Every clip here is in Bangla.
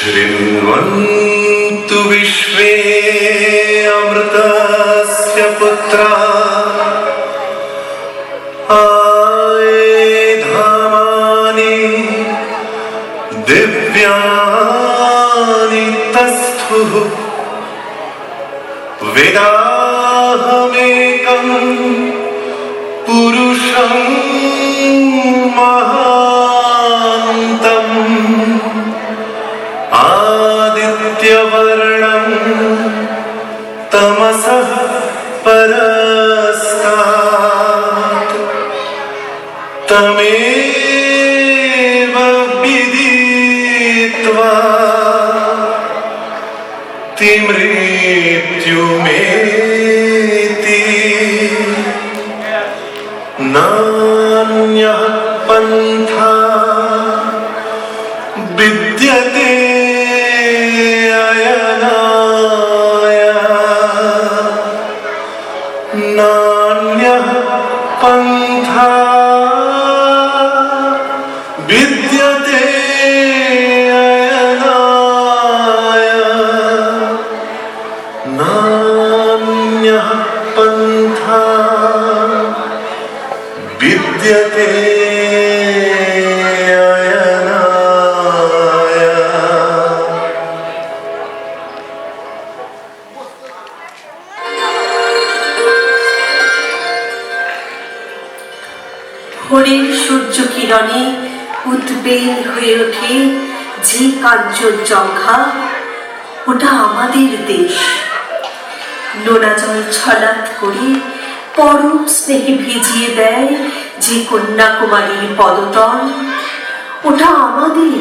शृण्वन्तु विश्वे अमृतस्य पुत्रा आयधामानि दिव्यानि तस्थुः वेदाहमेकं पुरुषं महान्तम् आदित्यवर्णं तमसः परस्तात् तमेव विदित्वा मृत्युमेति नान्यः पन्था विद्यते अयनाय नान्यः पन्था विद्यते अयनाय नान्यः पन्था विद्यते ভোরের সূর্য কিরণে উদ্বেল হয়ে ওঠে যে কাঞ্চন জঙ্ঘা, ওটা আমাদের দেশ। নোনা জল ছলাৎ করে পরম স্নেহে ভিজিয়ে দেয় যে কন্যাকুমারীর পদতল, ওটা আমাদের।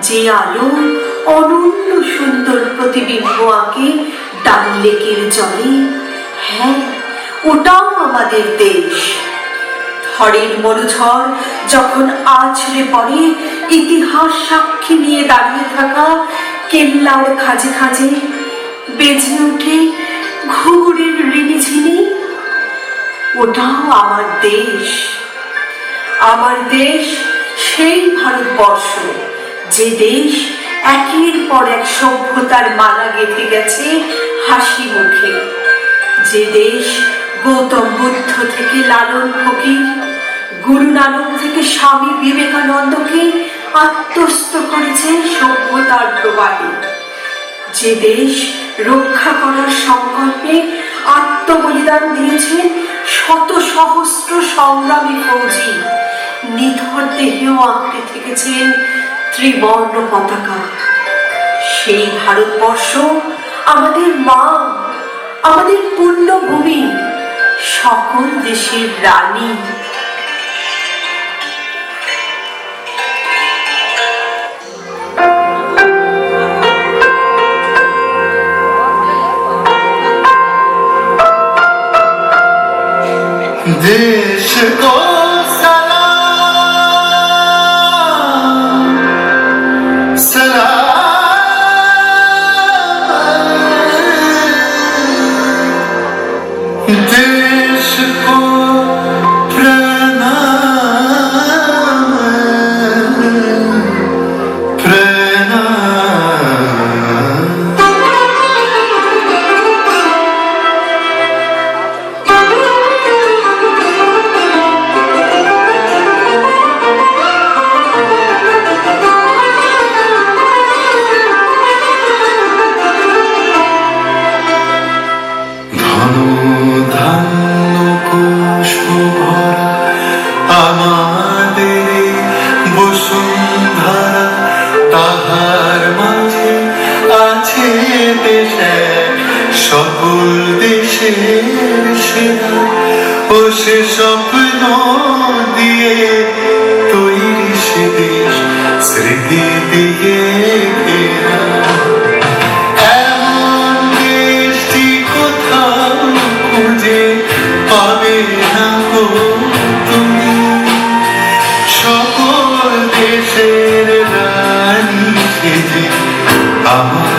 যে আলো অনন্য সুন্দর প্রতিবিম্ব আঁকে ডাল লেকের জলে, হ্যাঁ ওটাও আমাদের দেশ। ঝড়ের মরুঝড় যখন আছড়ে পড়ে, ইতিহাস সাক্ষী নিয়ে দাঁড়িয়ে থাকা কেল্লার খাঁজে খাঁজে বেজে ওঠে ঘুঘুরের রিনিঝিনি, ওটাও আমার দেশ। আমার দেশ সেই ভারতবর্ষ, যে দেশ একের পর এক সভ্যতার মালা গেঁথে গেছে হাসি মুখে, যে দেশ গৌতম বুদ্ধ থেকে লালন ফকির, গুরু নানক থেকে স্বামী বিবেকানন্দকে আত্মস্থ করেছে সভ্যতার প্রবাহে, যে দেশ রক্ষা করার সংকল্পে আত্মবলিদান দিয়েছে শত সহস্র সংগ্রামী ফৌজি, নিথর দেহেও আঁকড়ে থেকেছেন ত্রিবর্ণ পতাকা। সেই ভারতবর্ষ আমাদের মা, আমাদের পুণ্যভূমি, সকল দেশের রানী। देश को सलाम सलाम, देश को प्रणाम प्रणाम। সকল দেশের সেরা ও সে স্বপ্ন দিয়ে তৈরি সে দেশ স্মৃতি দিয়ে ঘেরা। এমন দেশটি কোথাও খুঁজে পাবে না গো তুমি, সকল দেশের রানী সেজে আমার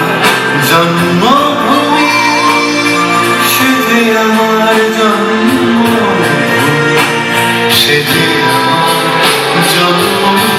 জন্মভূমি, সেজে আমার জন্মভূমি, সেজে আমার জন্মভূমি।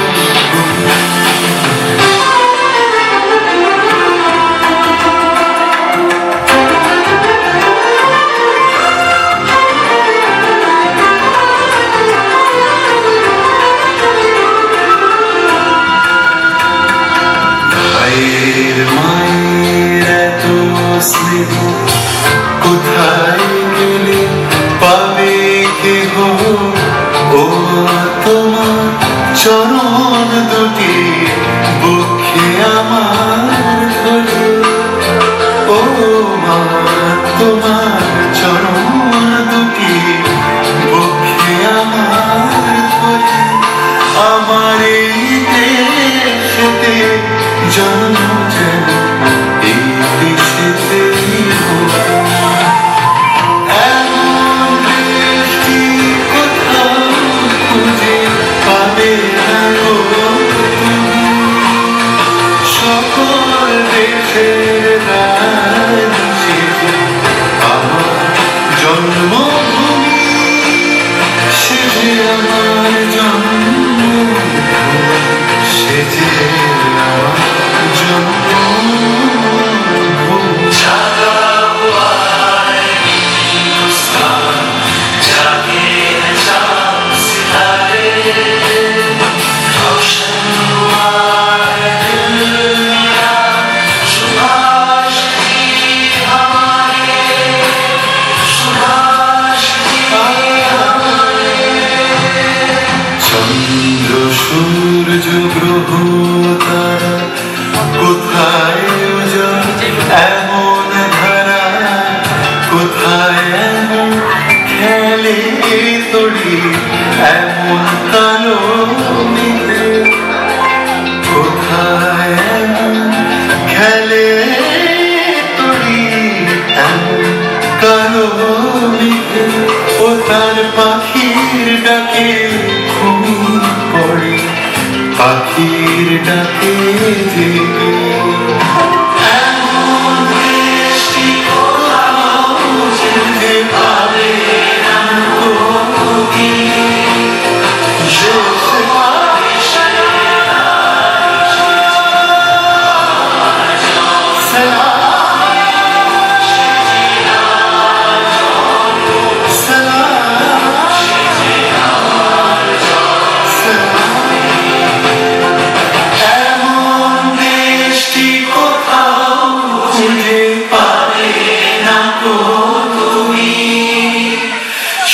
জন্মভূমি সে যে আমার জন্মভূমি সে যে আমার জন্মভূমি জাগা हुआ है हिंदुस्तान जागे हैं चांद सितारे रोशन हुआ है दिल मेरा सुभाष की हमारे सुभाष की हमारे চন্দ্র সূর্য গ্রহ তারা কোথায় উজাড় এমন ধারা কোথায় এমন খেলে তড়ি এমন কালো মেঘে কোথায় এমন খেলে তড়ি এমন কালো মেঘে ও তার পাখির ডাকে ঘুমিয়ে পড়ে পাখির ডাকে জেগে এমন দেশটি কোথাও যেতে পারে না কোনোদিন। এমন দেশটি কোথাও খুঁজে পাবে না কো তুমি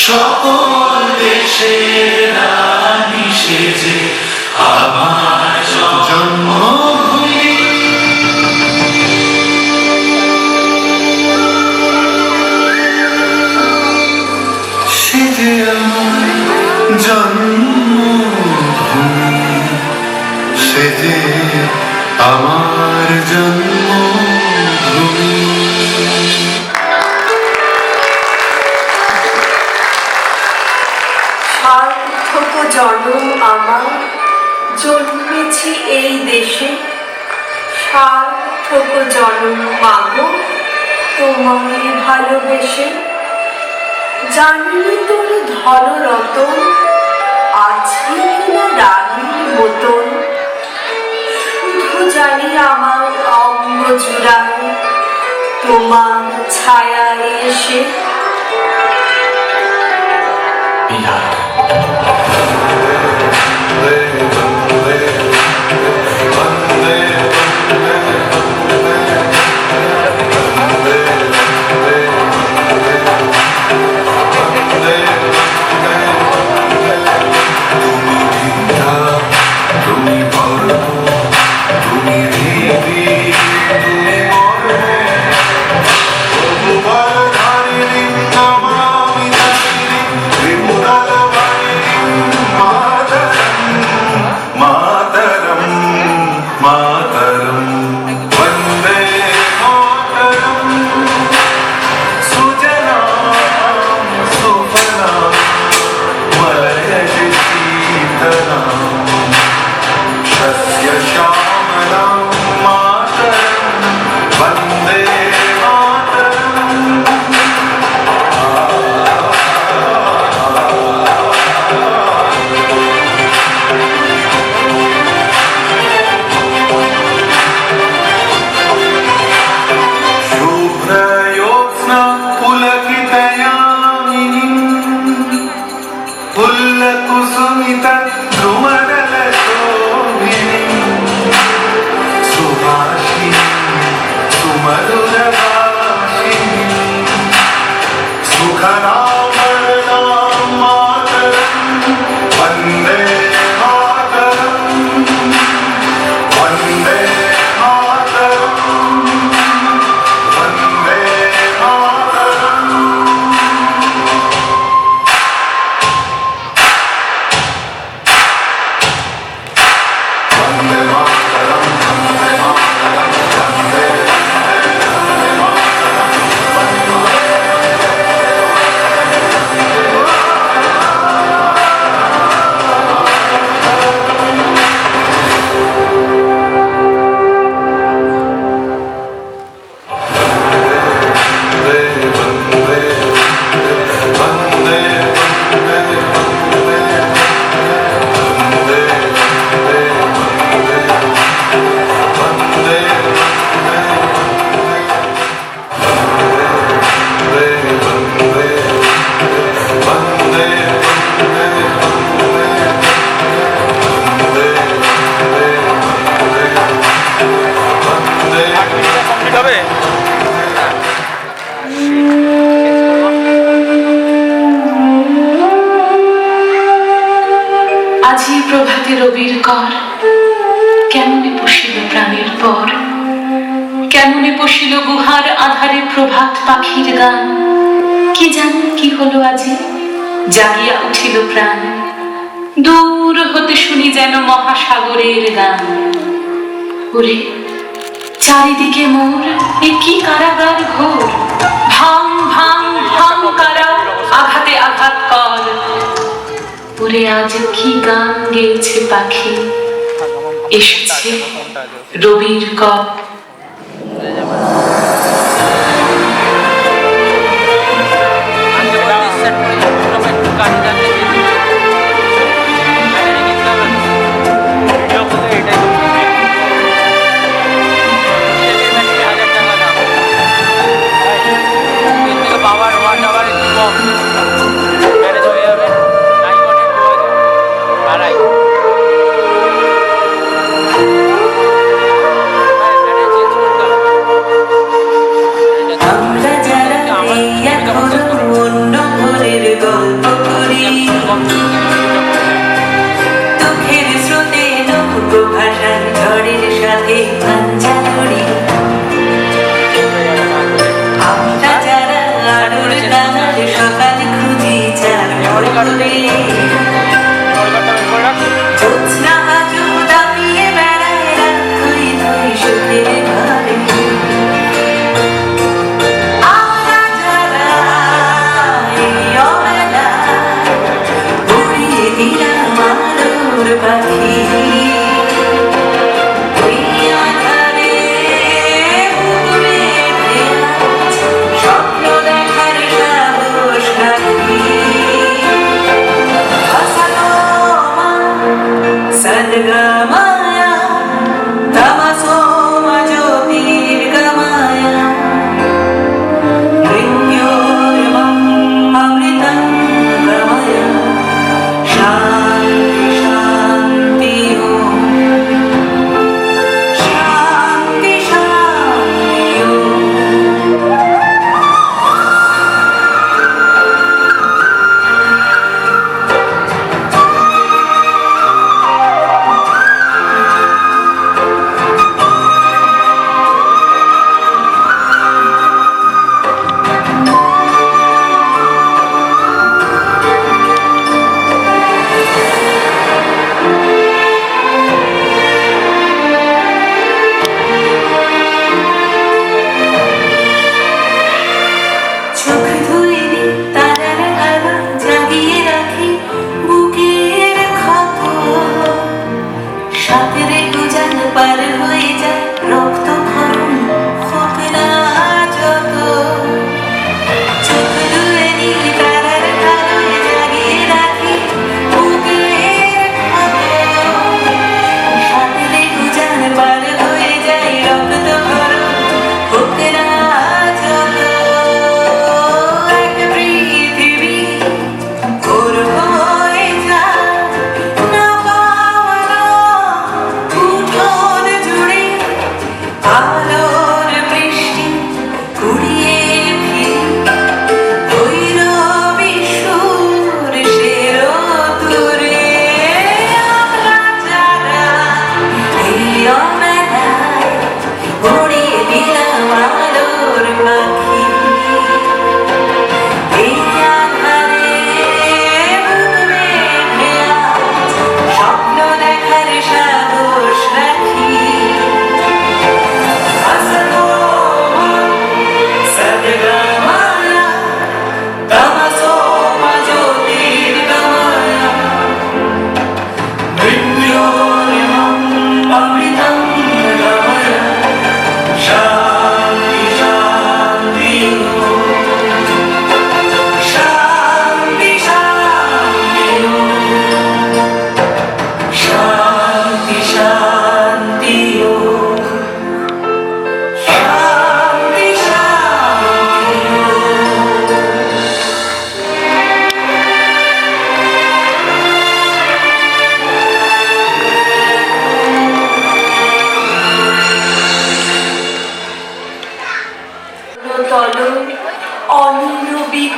সকল দেশের রানী সেজে আমার জন্মভূমি সে যে আমার জন্মভূমি সে যে আমার জন্মভূমি সার্থক জন্ম আমার জন্মেছি এই দেশে সার্থক জন্ম মাগো তোমায় ভালোবেসে জানিনি তোর ধন রতন আছে কিনা রানীর মতন শুধু জানি আমার অঙ্গ জুড়ায় তোমার ছায়ায় এসে তুমি বিদ্যা তুমি বর্ণ তুমি দেবী তুমি মর্ম ভগবাধারিণী নমামি ধারিণী ত্রিপুরালবাণিনী মাতরম মাতরম মাতরম বন্দে মাতরম সুজলাম সুফলাম मलयजशीतलां शस्य श्यामलां मातरं वन्दे मातरम् शुभ्रयोत्स्ना पुलकितयामिनीं फुल्लकुसुमित ध्रुमदलशोभिनीं सुभाषिणीं सुमधुरभाषिणीं सुखनामरणां मातरं वन्दे मातरं वन्दे मातरं वन्दे मातरम् वन्दे मातरम् वन्दे मातरम् वन्दे वन्दे मातरम् वन्दे প্রভাতে রবির কর কেমনে পশিল প্রাণের পর, কেমনে পশিল গুহার আধারে প্রভাত পাখির গান। কি জানি কি হলো আজি, জাগিয়া উঠিল প্রাণ, দূর হতে শুনি যেন মহাসাগরের গান। ওরে চারিদিকে মোর এ কি কারাগার ঘোর, ভাং ভাং ভাং কারা আঘাতে আঘাত কর। ওরে আজ কি গান গেয়েছে পাখি, এসেছে রবির কর।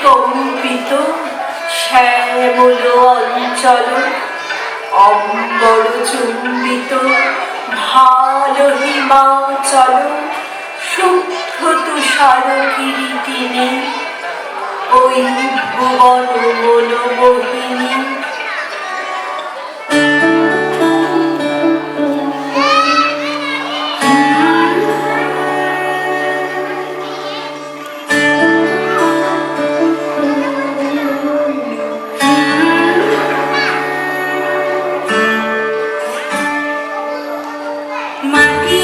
কম্পিত শ্যামল অঞ্চল অম্বর চুম্বিত ভালো হিমাচল শুদ্ধ তুষার কিরিটিনী ওই ভুবন মনোমোহিনী। মাটি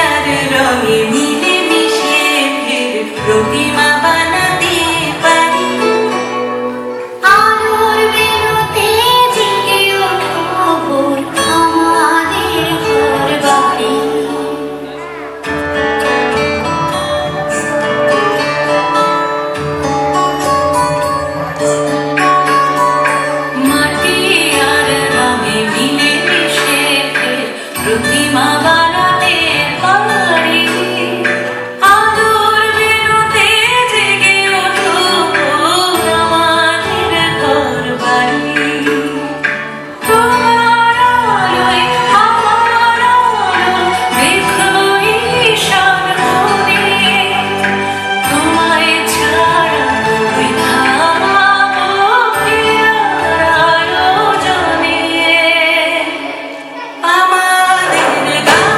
আর রঙে মিলে মিশে ফের প্রতিমা বানাতে পারি। আলোর বেরোতে জেগে ওঠো ভোর আমাদের ঘর বাড়ি। মাটি আর রঙে মিলে মিশে ফের প্রতিমা বানাতে পারি। আলোর বেরোতে জেগে ওঠো ভোর আমাদের ঘর বাড়ি। তোমার আলোয় আমার আলো দেখলো ঈশান কোণে। তোমায় ছাড়া থামাবো কি আর আয়োজনে। আমাদের গান,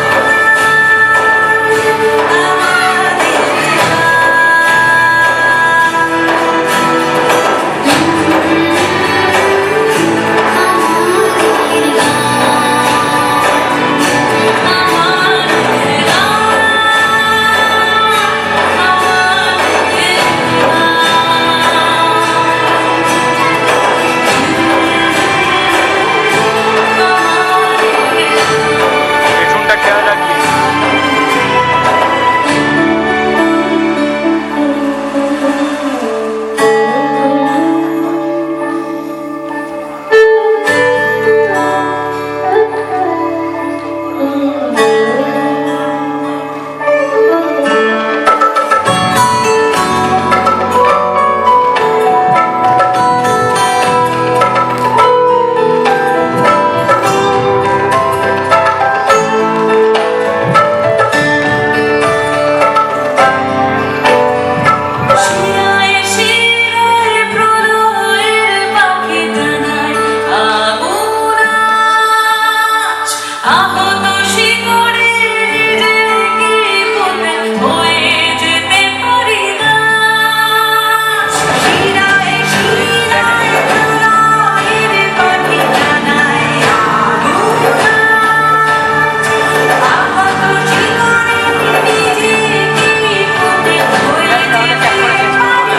পেছনটা খেয়াল রাখবি। শিরায় শিরায় প্রলয়ের পাখি জানায় আগুন আজ। আহত শিকড়ে নিজেকে পুঁতে হয়ে যেতে পারি গাছ। শিরায় শিরায় প্রলয়ের পাখি জানায় আগুন আজ। আহত শিকড়ে নিজেকে পুঁতে হয়ে যেতে পারি গাছ।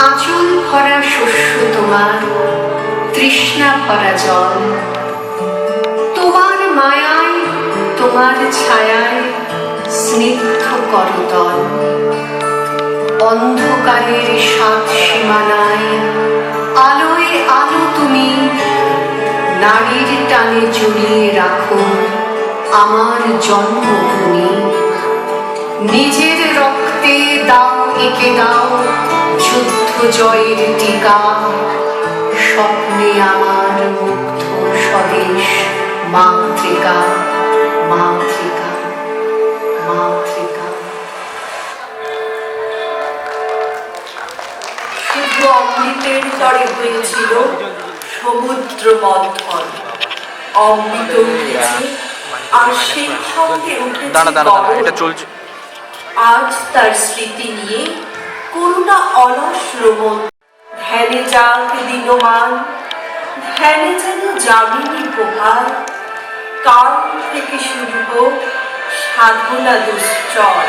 আঁচল ভরা শস্য তোমার, তৃষ্ণা ভরা জল, তোমার মায়ায় তোমার ছায়ায় স্নিগ্ধ করতল। অন্ধকারের সাত সীমানায় আলোয় আলো তুমি, নারীর টানে জড়িয়ে রাখো আমার জন্মভূমি। নিজের রক্তে দাও এঁকে দাও যুদ্ধ জয়ের টিকা। স্বপ্নে আমার মুগ্ধ স্বদেশ মাতৃকা, মাতৃকা, মাতৃকা। শুধু অমৃতের তরে হয়েছিল সমুদ্র মন্থন। অমৃত উঠেছে আর সেই সঙ্গে উঠেছে দাঁড়া দাঁড়া দাঁড়া, গরল। এটা চলছে। আজ তার স্মৃতি নিয়ে করুণা অলস রোমন। ধ্যানে যাক দিনমান, ধ্যানে যেন যামিনী প্রভাত। কাল থেকে শুরু হোক সাধনা দুশ্চর।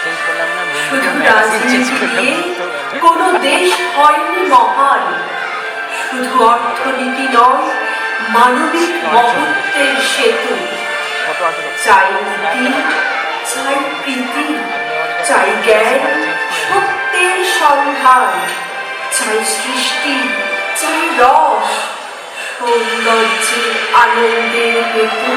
শুধু রাজনীতি দিয়ে কোনো দেশ হয়নি মহান, শুধু অর্থনীতি নয়, মানবিক মহত্বের সেতু। চাই নীতি, চাই প্রীতি, চাই জ্ঞান, সত্যের সন্ধান, চাই সৃষ্টি, চাই রস, সৌন্দর্যের আনন্দের হেতু।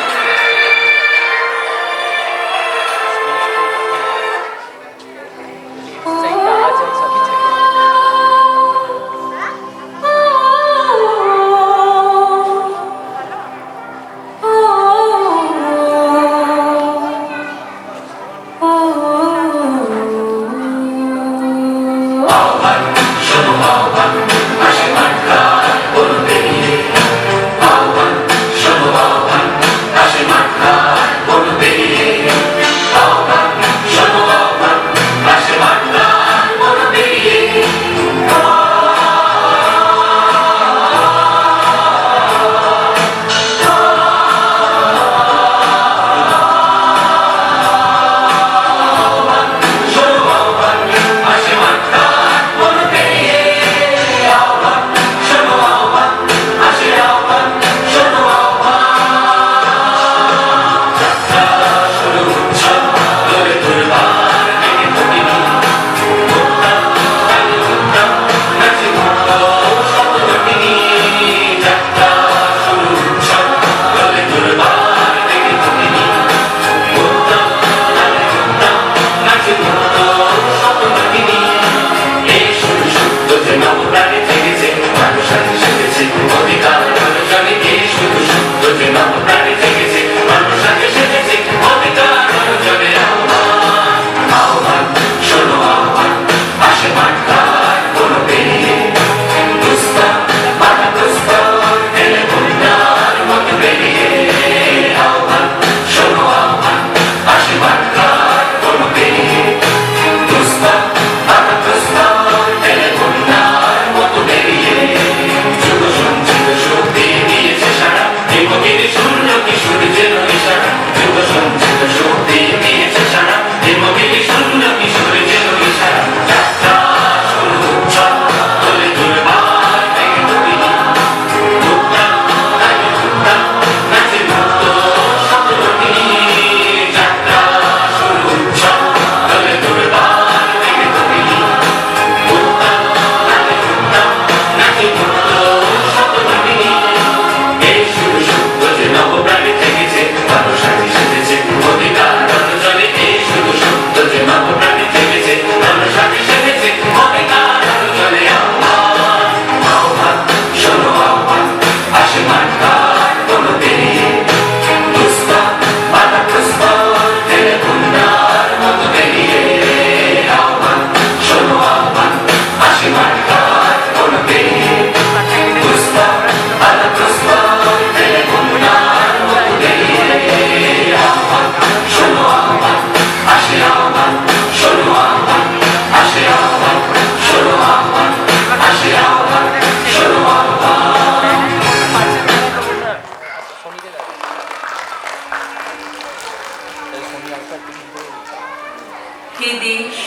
হে দেশ,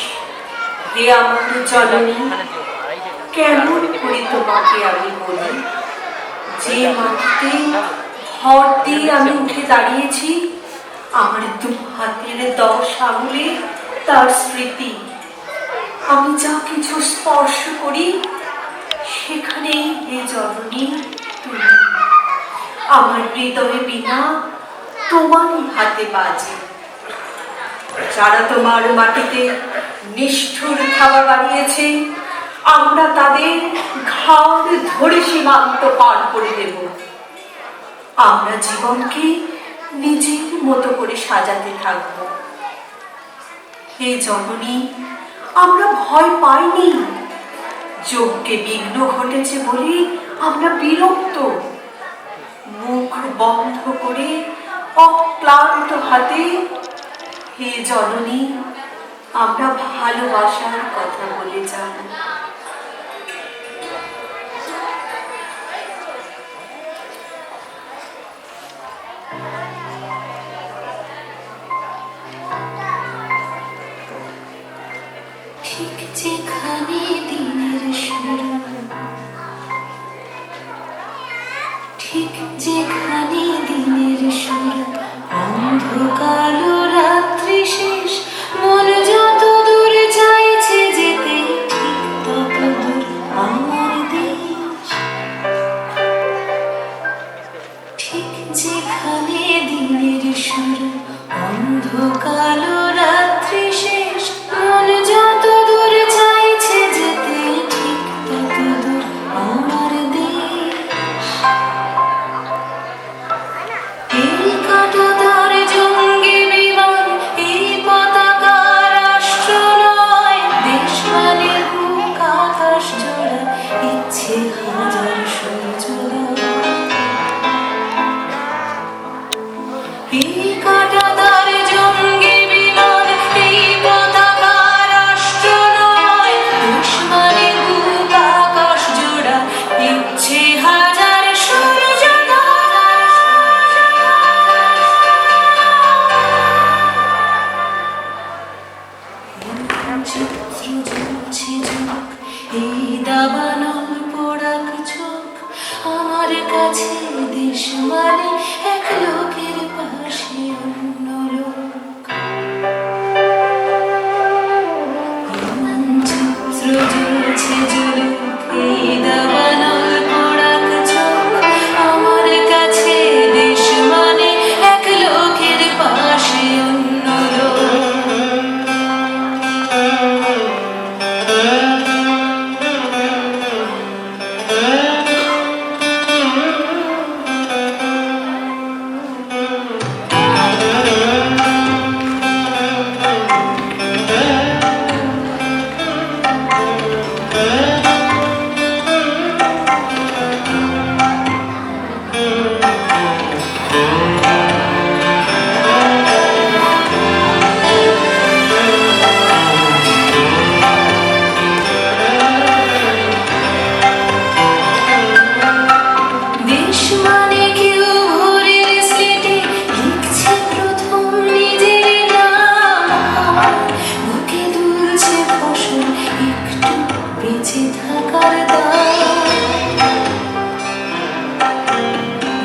হে আমার জননী, কেমন করে তোমাকে আমি বলি, যে মাটিতে ভর দিয়ে আমি উঠে দাঁড়িয়েছি, আমার দু হাতের 10 আঙুলে তার স্মৃতি। আমি যা কিছু স্পর্শ করি সেখানেই হে জননী তুমি। আমার হৃদয়ে বিনা তোমারই হাতে বাজে। যারা তোমার মাটিতে নিষ্ঠুর থাবা বানিয়েছে, আমরা তাদের ঘাড় ধরে সীমান্ত পার করে দেব। আমরা জীবনকে নিজের মতো করে সাজাতে থাকব। হে জননী, আমরা ভয় পাইনি। যজ্ঞে বিঘ্ন ঘটেছে বলে আমরা বিরক্ত। মুখ বন্ধ করে অক্লান্ত হাতে হে জননী আমরা ভালোবাসার কথা বলে যাব। ঠিক যেখানে দিনের শুরু, ঠিক যেখানে দিনের শুরু, অন্ধকার রাত্রি শেষ, মন যত দূর চাইছে যেতে, ঠিক তত দূর আমার দেশ। ঠিক যেখানে দিনের শুরু, অন্ধকার রাত্রি শেষ, মন যত দূর চাইছে যেতে, ঠিক তত দূর আমার দেশ। এই কাঁটাতার জঙ্গি বিমান, এই পতাকা রাষ্ট্র নয়, দেশ মানে বুক আকাশ জোড়া, ইচ্ছে হাজার সূর্যোদয়। এই কাঁটাতার জঙ্গি বিমান, এই পতাকা রাষ্ট্র নয়, দেশ মানে বুক আকাশ জোড়া, ইচ্ছে হাজার সূর্যোদয়। চিত্র জ্বলছে ঝোঁক, এই দাবানল পোড়াক চোখ, আমার কাছে দেশ মানে এক লোকের পাশে অন্য লোক। চিত্র জ্বলছে ঝোঁক, এই দাবানল পোড়াক চোখ, আমার কাছে দেশ মানে এক লোকের পাশে অন্য লোক। দেশ মানে কেউ ভোরের স্লেটে লিখছে প্রথম নিজের নাম, বুকে দুলছে ফসল একটু বেঁচে থাকার দাম।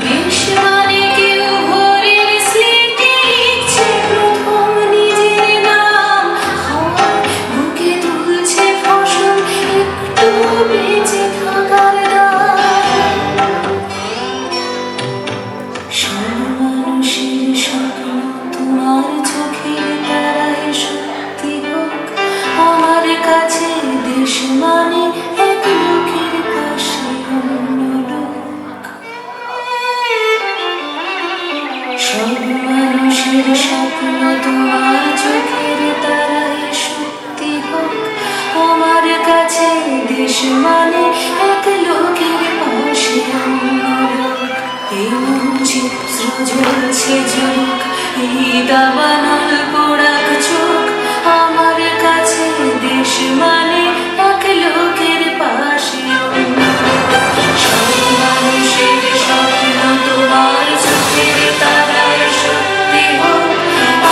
দেশ মানে কেউ ভোরের স্লেটে লিখছে প্রথম নিজের নাম, বুকে দুলছে ফসল একটু বেঁচে থাকার দাম। সব মানুষের স্বপ্ন তোমার চোখের তারায় সত্যি হোক, আমার কাছে দেশ মানে এক লোকের পাশে অন্য লোক। সব মানুষের স্বপ্ন তোমার চোখের তারায় সত্যি হোক, আমার কাছে দেশ মানে এক লোকের পাশে অন্য লোক। এই চিত্র জ্বলছে ঝোঁক, এই দাবানল পোড়াক চোখ, আমার কাছে দেশ মানে এক লোকের পাশে অন্য লোক। সব মানুষের স্বপ্ন তোমার চোখের তারায় সত্যি হোক,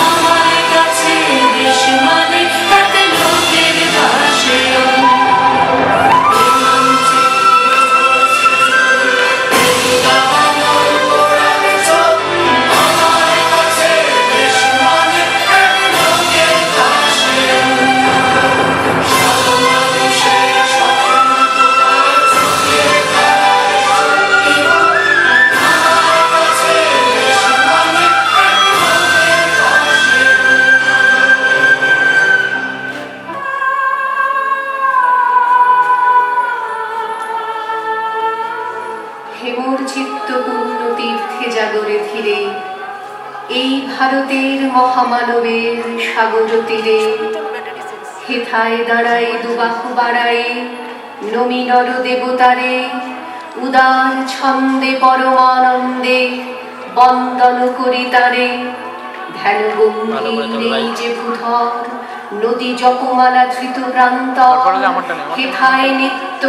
আমার কাছে দেশ মানে এক লোকের পাশে অন্য হেমর চিত্ত পূর্ণ তীর্থে জাগরে ধীরে, এই ভারতের মহামানবের সাগর তীরে, হেথায় দাঁড়াই দুবাহু বাড়াই, নমি নর দেবতারে, উদার ছন্দে পরমানন্দে বন্দন করি তারে। ধ্যান গম্ভীর নেই যে ভূধর, নদী জপমালা ধৃত প্রান্ত, হেথায় নিত্য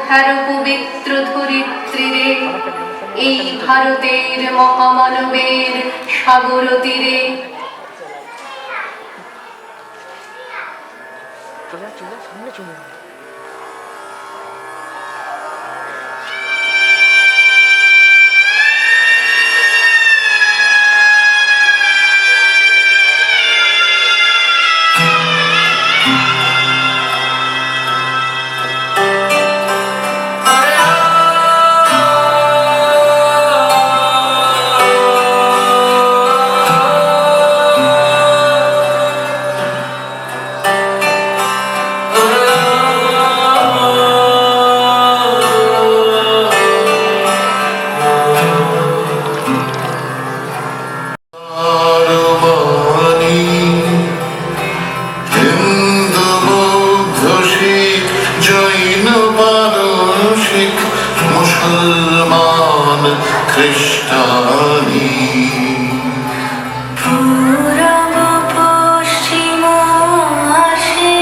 হ্যার পবিত্র ধরিত্রীরে, এই ভারতের মহামানবের সাগর তীরে। মুসলমান খ্রিস্টানি পূরব পশ্চিম আসে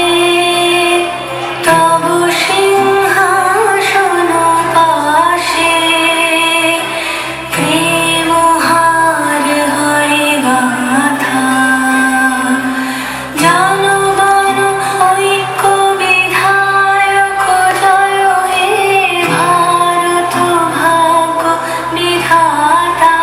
তব সিংহাসন পাশে প্রেম হার হয় গাথা জনগণ ঐক্য বিধায়ক জয় হে ভারত ভাগ্য বিধাতা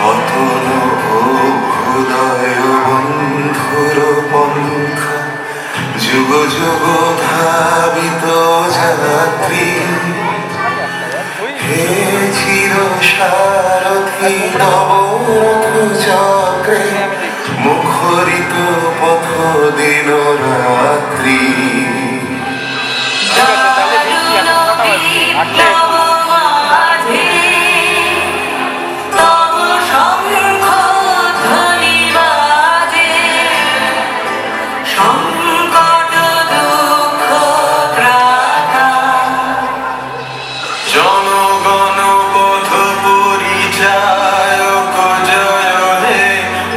অতল অভ্যুদয় বন্ধুর পন্থ যুগ যুগ ধাবিত যাত্রী হে চির সারথি নবরথ চক্রে মুখরিত পথ দিন রাত্রি জনগণ পথ পরিচায়ক জয় হে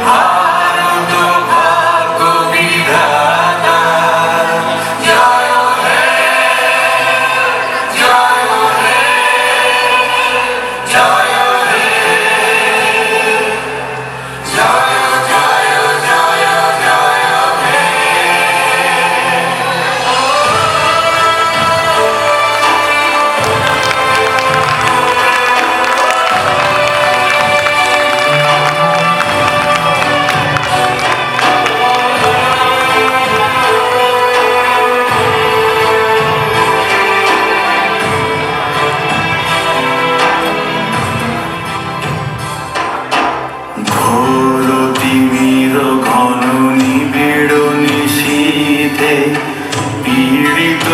ভারত ভাগ্য বিধাতা জয় হে জয় হে জয় হে জয় জয় জয় জয় হে ঘোর তিমির ঘন নিবিড় নিশীথে পীড়িত